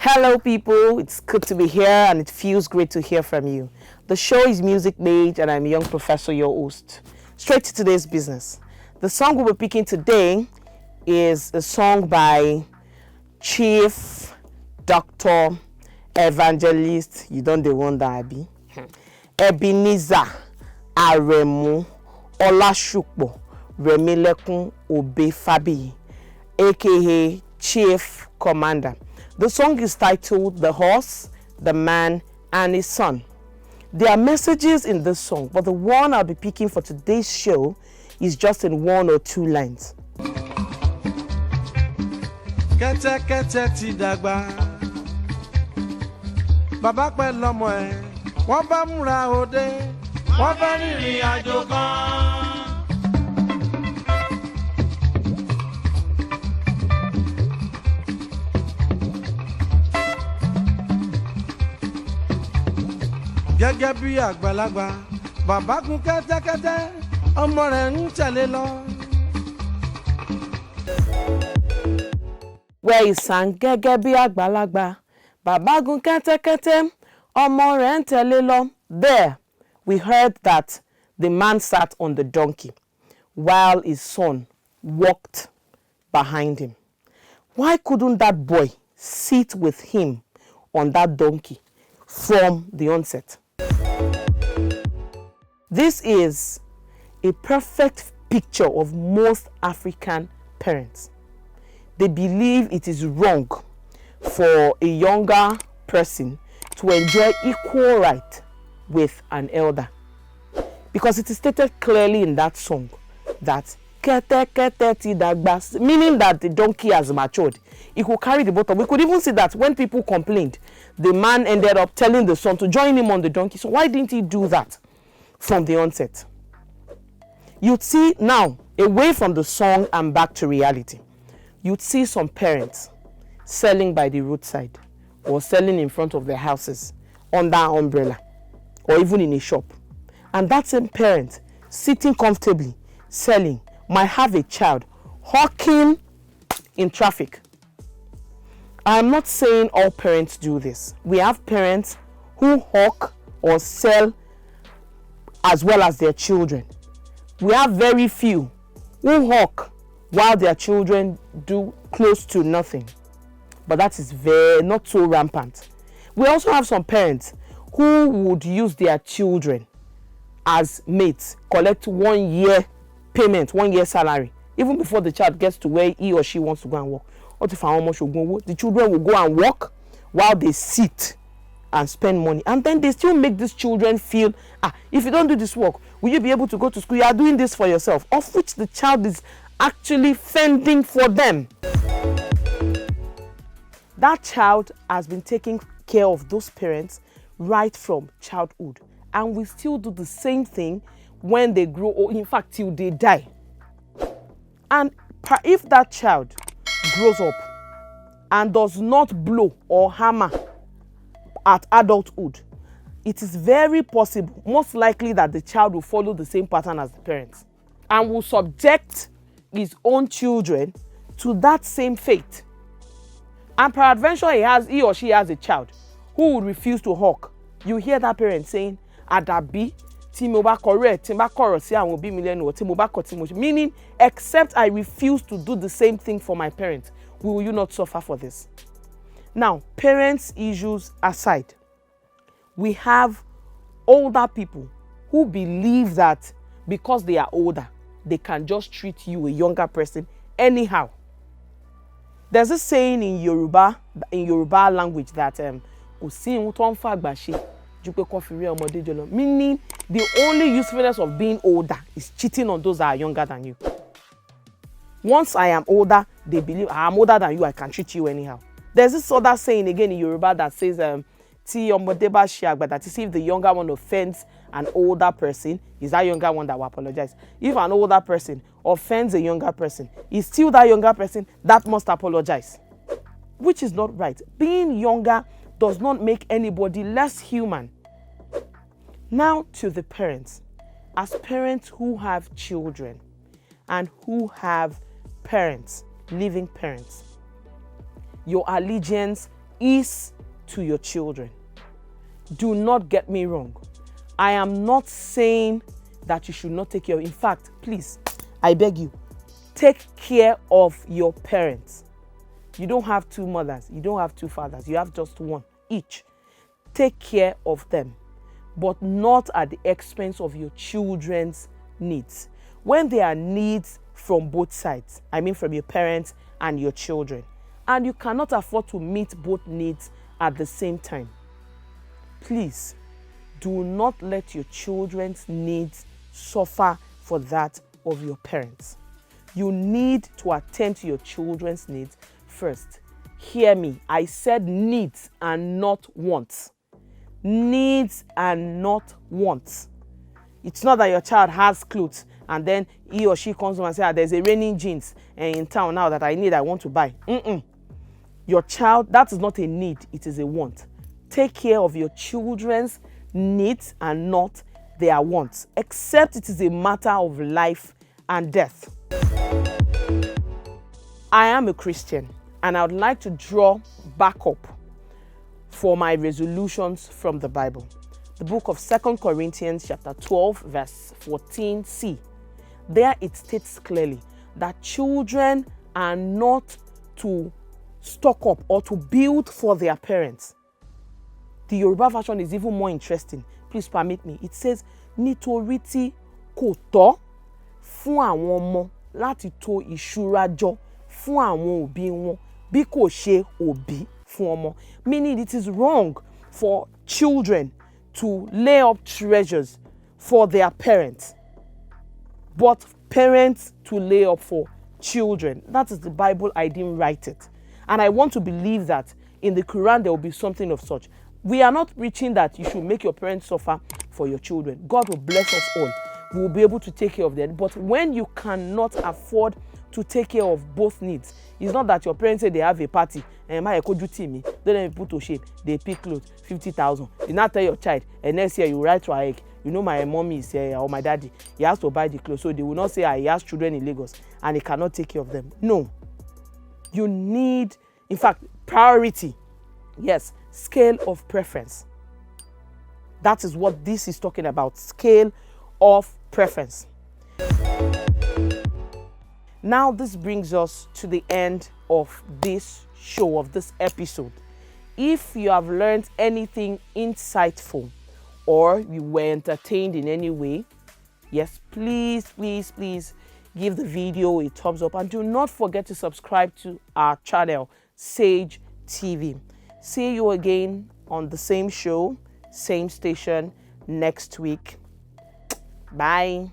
Hello people, it's good to be here and it feels great to hear from you. The show is Music Made and I'm Young Professor, your host. Straight to today's business. The song we'll be picking today is a song by Chief Dr. Evangelist, you don't the wonder Abi, Ebenezer Aremu Olashukbo Remilekun Obefabi, aka Chief Commander. The song is titled The Horse, the Man, and His Son. There are messages in this song, but the one I'll be picking for today's show is just in 1 or 2 lines. Kẹ́tẹ́kẹ́tẹ́ ti dàgbà, bàbá pẹ̀lú ọmọ ẹ̀, wọ́n bá múra òde, wọ́n fẹ́ rìnrìn àjò kan. Gẹ́gẹ́ bí àgbàlagbà, bàbá gun kẹ́tẹ́kẹ́tẹ́, ọmọ rẹ̀ ń tẹ̀lé lọ. Where he sang gẹ́gẹ́ bí àgbàlagbà, bàbá gun kẹ́tẹ́kẹ́tẹ́, ọmọ rẹ̀ ń tẹ̀lé lọ. There, we heard that the man sat on the donkey while his son walked behind him. Why couldn't that boy sit with him on that donkey from the onset? This is a perfect picture of most African parents. They believe it is wrong for a younger person to enjoy equal right with an elder. Because it is stated clearly in that song that kete kete ti dagba, meaning that the donkey has matured. He could carry the bottom. We could even see that when people complained, the man ended up telling the son to join him on the donkey. So why didn't he do that from the onset? You'd see now, away from the song and back to reality, you'd see some parents selling by the roadside or selling in front of their houses under an umbrella or even in a shop. And that same parent sitting comfortably selling might have a child hawking in traffic. I'm not saying all parents do this. We have parents who hawk or sell as well as their children. We have very few who hawk while their children do close to nothing. But that is not so rampant. We also have some parents who would use their children as mates, collect 1 year payment, 1 year salary, even before the child gets to where he or she wants to go and work. The children will go and work while they sit and spend money. And then they still make these children feel, if you don't do this work, will you be able to go to school? You are doing this for yourself, of which the child is actually fending for them. That child has been taking care of those parents right from childhood and will still do the same thing when they grow old, in fact till they die. And if that child grows up and does not blow or hammer at adulthood, it is very possible, most likely, that the child will follow the same pattern as the parents and will subject his own children to that same fate. And peradventure he or she has a child who would refuse to hawk. You hear that parent saying, Adabi, tí mo bá correct, tí mo bá kọ̀rọ̀ sí àwọn òbí mi lẹ́nu, tí mo bá kọ̀ tí mo ṣe. Meaning, except I refuse to do the same thing for my parents, will you not suffer for this? Now, parents' issues aside, we have older people who believe that because they are older, they can just treat you, a younger person, anyhow. There's a saying in Yoruba language that meaning the only usefulness of being older is cheating on those that are younger than you. Once I am older, they believe I'm older than you, I can treat you anyhow. There's this other saying again in Yoruba that says, that is, if the younger one offends an older person, is that younger one that will apologize. If an older person offends a younger person, it's still that younger person that must apologize, which is not right. Being younger does not make anybody less human. Now to the parents. As parents who have children and who have parents, living parents, your allegiance is to your children. Do not get me wrong. I am not saying that you should not take care of. In fact, please, I beg you, take care of your parents. You don't have two mothers. You don't have two fathers. You have just one each. Take care of them, but not at the expense of your children's needs. When there are needs from both sides, I mean from your parents and your children, and you cannot afford to meet both needs at the same time, please do not let your children's needs suffer for that of your parents. You need to attend to your children's needs first. Hear me. I said needs and not wants. Needs and not wants. It's not that your child has clothes and then he or she comes home and says, there's a raining jeans in town now that I want to buy. Your child, that is not a need, it is a want. Take care of your children's needs and not their wants, except it is a matter of life and death. I am a Christian and I would like to draw backup for my resolutions from the Bible. The book of 2 Corinthians chapter 12 verse 14c. There it states clearly that children are not to stock up or to build for their parents. The Yoruba version is even more interesting. Please permit me. It says, nítorí tí kò tọ́ fún àwọn ọmọ láti tò ìṣúra jọ fún àwọn òbí wọn bí kò ṣe òbí fún ọmọ. Meaning it is wrong for children to lay up treasures for their parents, but parents to lay up for children. That is the Bible. I didn't write it. And I want to believe that in the Quran there will be something of such. We are not preaching that you should make your parents suffer for your children. God will bless us all. We will be able to take care of them. But when you cannot afford to take care of both needs, it's not that your parents say they have a party and my don't let me put to shame. They pick clothes, 50,000. You not tell your child, and next year you write to her, you know my mommy is here or my daddy, he has to buy the clothes. So they will not say he has children in Lagos and he cannot take care of them. No. You need, in fact, priority. Yes, scale of preference. That is what this is talking about, scale of preference. Now this brings us to the end of this show, of this episode. If you have learned anything insightful or you were entertained in any way, yes, please give the video a thumbs up and do not forget to subscribe to our channel, Sage TV. See you again on the same show, same station next week. Bye.